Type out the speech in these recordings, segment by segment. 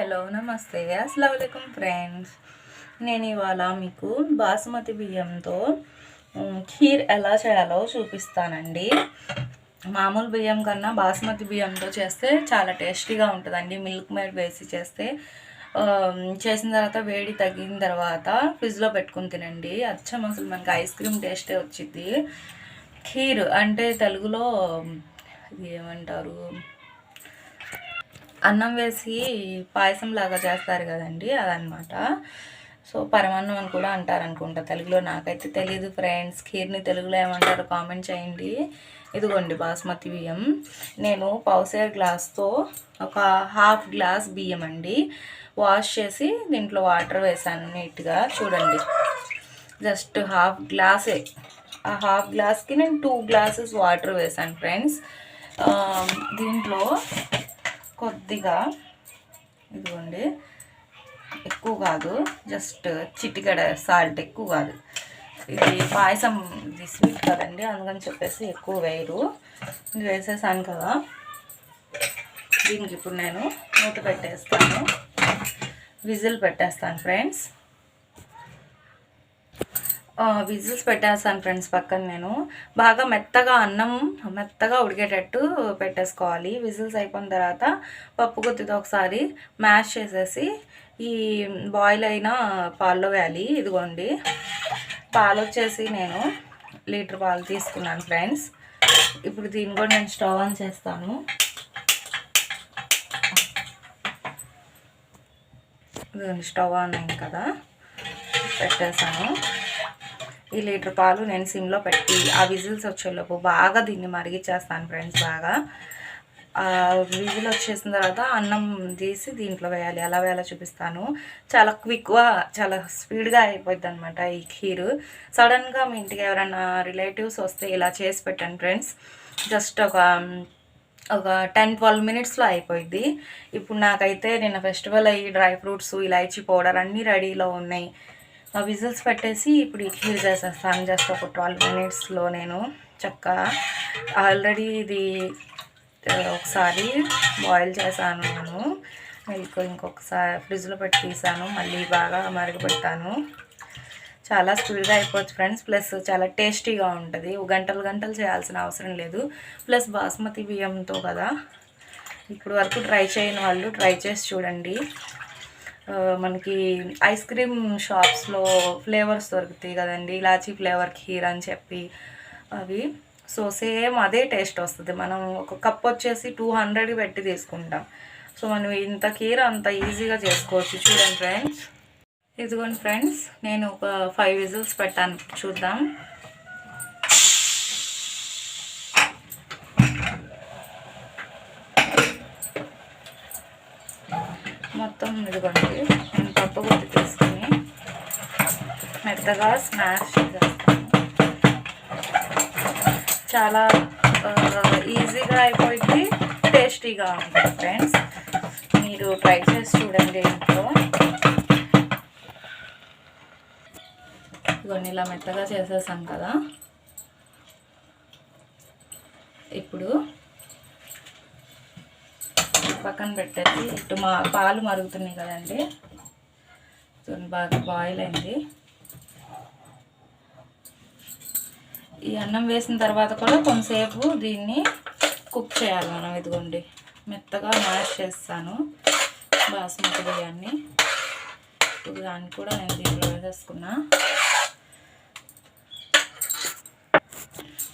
Hello నమస్తే అస్సలాము అలైకుం friends. నేను ఇవాళ మీకు బాస్మతి బియ్యంతో ఖీర్ ఎలా చేయాలో చూపిస్తానండి. మామూలు బియ్యం కన్నా బాస్మతి బియ్యంతో చేస్తే చాలా టేస్టీగా ఉంటుందండి. మిల్క్ మేడ్ వేసి చేస్తే చేసిన తర్వాత వేడి తగ్గిన తర్వాత ఫ్రిడ్జ్లో పెట్టుకుని తినండి. అచ్చం అసలు మనకి ఐస్ క్రీమ్ టేస్టే వచ్చింది. ఖీర్ అంటే తెలుగులో ఏమంటారు, అన్నం వేసి పాయసం లాగా చేస్తారు కదండి, అదనమాట. సో పరమాన్నం అని కూడా అంటారు అనుకుంటా తెలుగులో, నాకైతే తెలీదు ఫ్రెండ్స్. ఖీర్ని తెలుగులో ఏమంటారో కామెంట్ చేయండి. ఇదిగోండి బాస్మతి బియ్యం. నేను పావుసేరు గ్లాస్తో ఒక హాఫ్ గ్లాస్ బియ్యం అండి వాష్ చేసి దీంట్లో వాటర్ వేసాను నీట్గా. చూడండి, జస్ట్ హాఫ్ గ్లాసే. ఆ హాఫ్ గ్లాస్కి నేను 2 గ్లాసెస్ వాటర్ వేసాను ఫ్రెండ్స్. దీంట్లో కొద్దిగా, ఇదిగోండి, ఎక్కువ కాదు, జస్ట్ చిటికెడ సాల్ట్, ఎక్కువ కాదు. ఇది పాయసం, ఇది స్వీట్ కదండి, అందుకని చెప్పేసి ఎక్కువ వేయరు. ఇది వేసేసాను కదా, దీనికి ఇప్పుడు నేను మూత పెట్టేస్తాను, విజిల్ పెట్టేస్తాను ఫ్రెండ్స్. విజిల్స్ పెట్టేస్తాను ఫ్రెండ్స్. పక్కన నేను బాగా మెత్తగా అన్నం మెత్తగా ఉడికేటట్టు పెట్టేసుకోవాలి. విజిల్స్ అయిపోయిన తర్వాత పప్పు గుత్తితో ఒకసారి మ్యాష్ చేసేసి ఈ బాయిల్ అయిన పాల్లో వేయాలి. ఇదిగోండి, పాలు వచ్చేసి నేను 1 లీటర్ పాలు తీసుకున్నాను ఫ్రెండ్స్. ఇప్పుడు దీన్ని కూడా నేను స్టవ్ ఆన్ చేస్తాను. ఇదిగోండి, స్టవ్ ఆన్ అయింది కదా, పెట్టేసాను. ఈ 1 లీటర్ పాలు నేను సిమ్లో పెట్టి ఆ విజిల్స్ వచ్చేలోపు బాగా దీన్ని మరిగిచ్చేస్తాను ఫ్రెండ్స్. బాగా విజిల్ వచ్చేసిన తర్వాత అన్నం తీసి దీంట్లో వేయాలి. ఎలా వేయాలో చూపిస్తాను. చాలా క్విక్గా, చాలా స్పీడ్గా అయిపోద్ది అనమాట ఈ ఖీరు. సడన్గా మీ ఇంటికి ఎవరైనా రిలేటివ్స్ వస్తే ఇలా చేసి పెట్టండి ఫ్రెండ్స్. జస్ట్ ఒక 10-12 మినిట్స్లో అయిపోయింది. ఇప్పుడు నాకైతే నిన్న ఫెస్టివల్ అయ్యి డ్రై ఫ్రూట్స్, ఇలాచీ పౌడర్ అన్నీ రెడీలో ఉన్నాయి. విజిల్స్ పెట్టేసి ఇప్పుడు ఈ ఖీర్ చేసేస్తాను. జస్ట్ ఒక 12 మినిట్స్లో నేను చక్కగా. ఆల్రెడీ ఇది ఒకసారి బాయిల్ చేశాను నేను, మిల్క్ ఇంకొకసారి ఫ్రిడ్జ్లో పెట్టి తీసాను, మళ్ళీ బాగా మరగపెట్టాను. చాలా స్పీడ్గా అయిపోవచ్చు ఫ్రెండ్స్, ప్లస్ చాలా టేస్టీగా ఉంటుంది. గంటలు గంటలు చేయాల్సిన అవసరం లేదు. ప్లస్ బాస్మతి బియ్యంతో కదా. ఇప్పుడు వరకు ట్రై చేయని వాళ్ళు ట్రై చేసి చూడండి. మనకి ఐస్ క్రీమ్ షాప్స్లో ఫ్లేవర్స్ దొరుకుతాయి కదండి, ఇలాచీ ఫ్లేవర్ ఖీర్ అని చెప్పి, అవి. సో సేమ్ అదే టేస్ట్ వస్తుంది. మనం ఒక కప్ వచ్చేసి 200 పెట్టి తీసుకుంటాం. సో మనం ఇంత ఖీర్ అంత ఈజీగా చేసుకోవచ్చు. చూడండి ఫ్రెండ్స్, ఇదిగోండి ఫ్రెండ్స్, నేను ఒక 5 విజిల్స్ పెట్టాను. చూద్దాం. మొత్తం ఇదిగోండి, నేను పప్పు గుత్తి తీసుకుని మెత్తగా స్మాష్ చేస్తాను. చాలా ఈజీగా అయిపోయింది, టేస్టీగా ఉంటుంది ఫ్రెండ్స్. మీరు ట్రై చేసి చూడండి ఇంట్లో. ఇవన్నీ ఇలా మెత్తగా చేసేసాను కదా. ఇప్పుడు పక్కన పెట్టేసి ఇటు పాలు మరుగుతున్నాయి కదండి, బాగా బాయిల్ అయింది. ఈ అన్నం వేసిన తర్వాత కూడా కొంతసేపు దీన్ని కుక్ చేయాలి మనం. ఇదిగోండి, మెత్తగా మ్యాష్ చేస్తాను బాస్మతి బియ్యాన్ని. ఇప్పుడు దాన్ని కూడా నేను దీంట్లో వేసేసుకున్నా.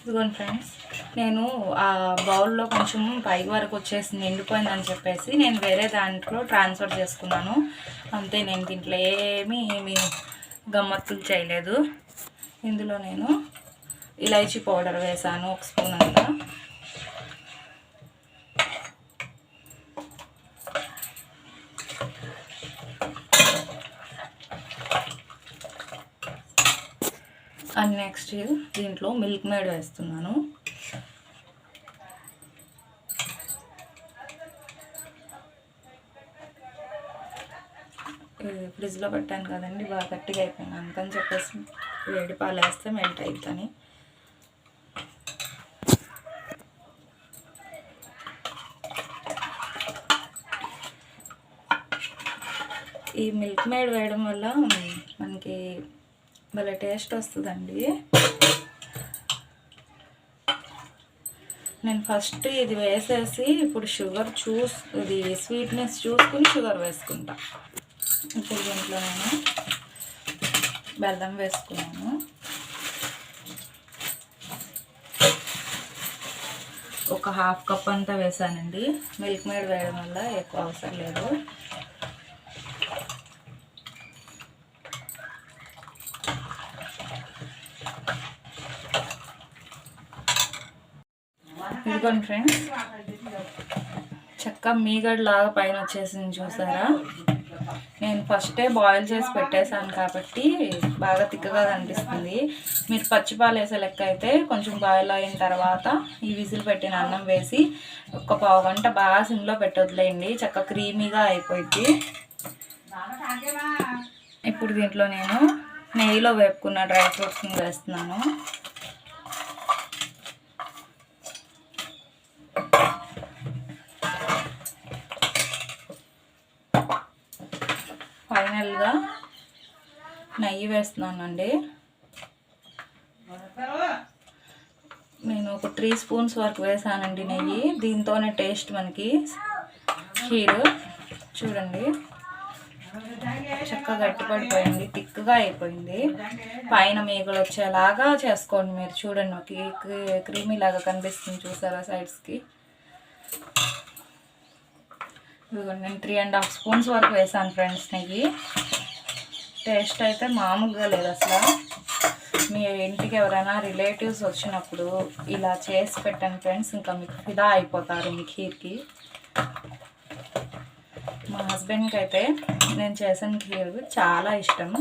ఇదిగోండి ఫ్రెండ్స్, నేను ఆ బౌల్లో కొంచెం పైకి వరకు వచ్చేసి నిండిపోయిందని చెప్పేసి నేను వేరే దాంట్లో ట్రాన్స్ఫర్ చేసుకున్నాను అంతే. నేను దీంట్లో ఏమీ గమ్మత్తులు చేయలేదు. ఇందులో నేను ఇలాచీ పౌడర్ వేసాను 1 స్పూన్ అంతా. అండ్ నెక్స్ట్ దీంట్లో మిల్క్ మేడ్ వేస్తున్నాను. ఫ్రిడ్జ్లో పెట్టాను కదండి, బాగా గట్టిగా అయిపోయింది, అందుకని చెప్పేసి వేడి పాలు వేస్తే మెల్ట్ అవుతుంది. ఈ మిల్క్ మేడ్ వేయడం వల్ల మనకి భలే టేస్ట్ వస్తుందండి. నేను ఫస్ట్ ఇది వేసేసి ఇప్పుడు షుగర్ ఇది స్వీట్నెస్ చూసుకుని షుగర్ వేసుకుంటా. ఇప్పుడు దీంట్లో నేను బెల్లం వేసుకున్నాను. ఒక హాఫ్ కప్ అంతా వేసానండి. మిల్క్ మేడ్ వేయడం వల్ల ఎక్కువ అవసరం లేదు. ఇదిగోండి ఫ్రెండ్స్, చక్కగా మీగడలాగా పైన వచ్చేసింది చూసారా. నేను ఫస్టే బాయిల్ చేసి పెట్టేశాను కాబట్టి బాగా తిక్కగా కనిపిస్తుంది. మీరు పచ్చిపాలు వేసే లెక్క అయితే కొంచెం బాయిల్ అయిన తర్వాత ఈ విజిల్ పెట్టిన అన్నం వేసి ఒక పావు గంట బాగా సిమ్లో పెట్టొద్దులేండి, చక్కగా క్రీమీగా అయిపోయింది. ఇప్పుడు దీంట్లో నేను నెయ్యిలో వేపుకున్న డ్రై ఫ్రూట్స్ని వేస్తున్నాను. ఫైనల్గా నెయ్యి వేస్తున్నానండి. నేను ఒక 3 స్పూన్స్ వరకు వేసానండి నెయ్యి. దీంతోనే టేస్ట్ మనకి ఖీర్. చూడండి చక్కగా గట్టిపడిపోయింది, థిక్గా అయిపోయింది. పైన మీగలు వచ్చేలాగా చేసుకోండి మీరు. చూడండి క్రీమీ లాగా కనిపిస్తుంది చూసారా సైడ్స్కి. నేను 3.5 స్పూన్స్ వరకు వేసాను ఫ్రెండ్స్ నెయ్యి. టేస్ట్ అయితే మామూలుగా లేదు అసలు. మీ ఇంటికి ఎవరైనా రిలేటివ్స్ వచ్చినప్పుడు ఇలా చేసి పెట్టండి ఫ్రెండ్స్, ఇంకా మీకు ఫిదా అయిపోతారు మీ ఖీర్కి. మా హస్బెండ్కి అయితే నేను చేసిన ఖీర్ చాలా ఇష్టం.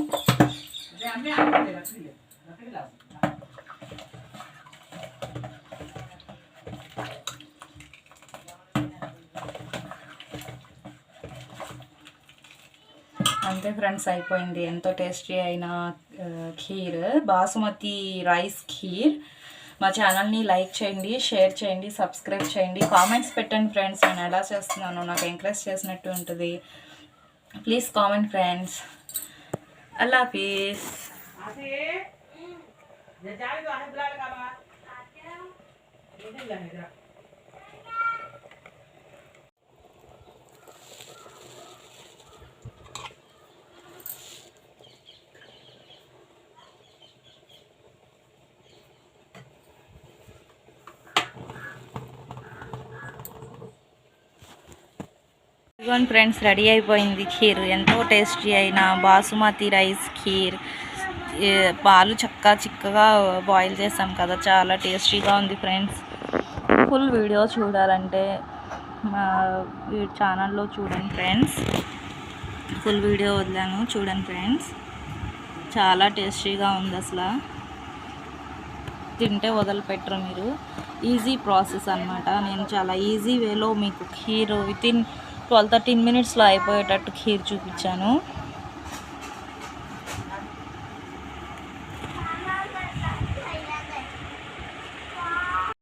అంతే ఫ్రెండ్స్, అయిపోయింది ఎంతో టేస్టీ అయిన ఖీర్, బాసుమతి రైస్ ఖీర్. మా ఛానల్ని లైక్ చేయండి, షేర్ చేయండి, సబ్స్క్రైబ్ చేయండి, కామెంట్స్ పెట్టండి ఫ్రెండ్స్. నేను ఎలా చేస్తున్నానో నాకు ఎంకరేజ్ చేసినట్టు ఉంటుంది. Please comment friends. అల్లా పీస్. ఇదిగోండి ఫ్రెండ్స్, రెడీ అయిపోయింది ఖీర్. ఎంతో టేస్టీ అయిన బాసుమతి రైస్ ఖీర్. పాలు చిక్కగా బాయిల్ చేసాం కదా, చాలా టేస్టీగా ఉంది ఫ్రెండ్స్. ఫుల్ వీడియో చూడాలంటే మా ఛానల్లో చూడండి ఫ్రెండ్స్. ఫుల్ వీడియో వదిలాను, చూడండి ఫ్రెండ్స్. చాలా టేస్టీగా ఉంది అసలు. తింటే వదిలిపెట్టరు మీరు. ఈజీ ప్రాసెస్ అన్నమాట. నేను చాలా ఈజీ వేలో మీకు ఖీర్ వితిన్ 12-13 మినిట్స్లో అయిపోయేటట్టు ఖీర్ చూపించాను.